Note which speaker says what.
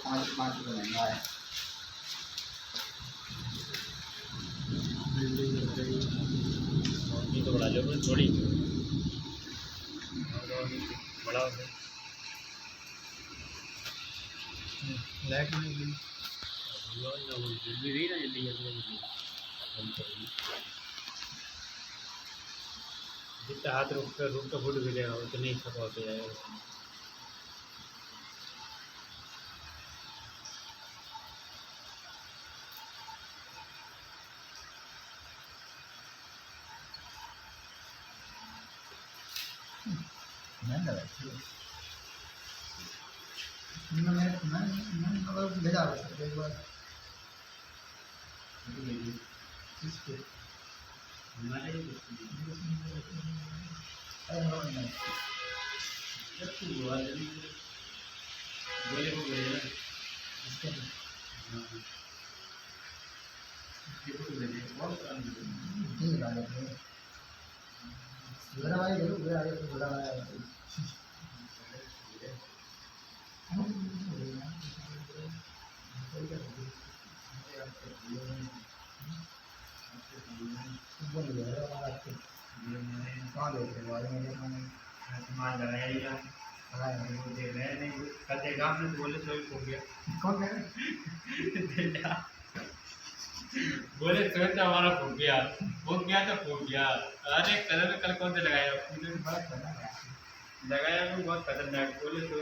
Speaker 1: पाँच पाँच रुपये महंगा है।
Speaker 2: ये तो बड़ा जो थोड़ी बड़ा हो गया।
Speaker 1: लाइट नहीं गई
Speaker 2: जल्दी रही ना जल्दी जल्दी जितना हाथ रुक के फुट भी जाएगा उतनी खपा होते जाएगा।
Speaker 1: महंगा है। मैं भेजा सकता एक बार किसके
Speaker 2: बोले को भेजना
Speaker 1: इसके ठीक है गुजरा वाले जरूर गुजरा वाला
Speaker 2: सामान लगाएगा मुझे मैं नहीं कल गाँव में बोले तो हो गया
Speaker 1: कौन कह रहे
Speaker 2: बोले तुरंत हमारा फूक गया तो फूक गया। अरे कलर कल कौन से लगाया
Speaker 1: बड़ा
Speaker 2: लगाया भी बहुत खतरनाक बोले तो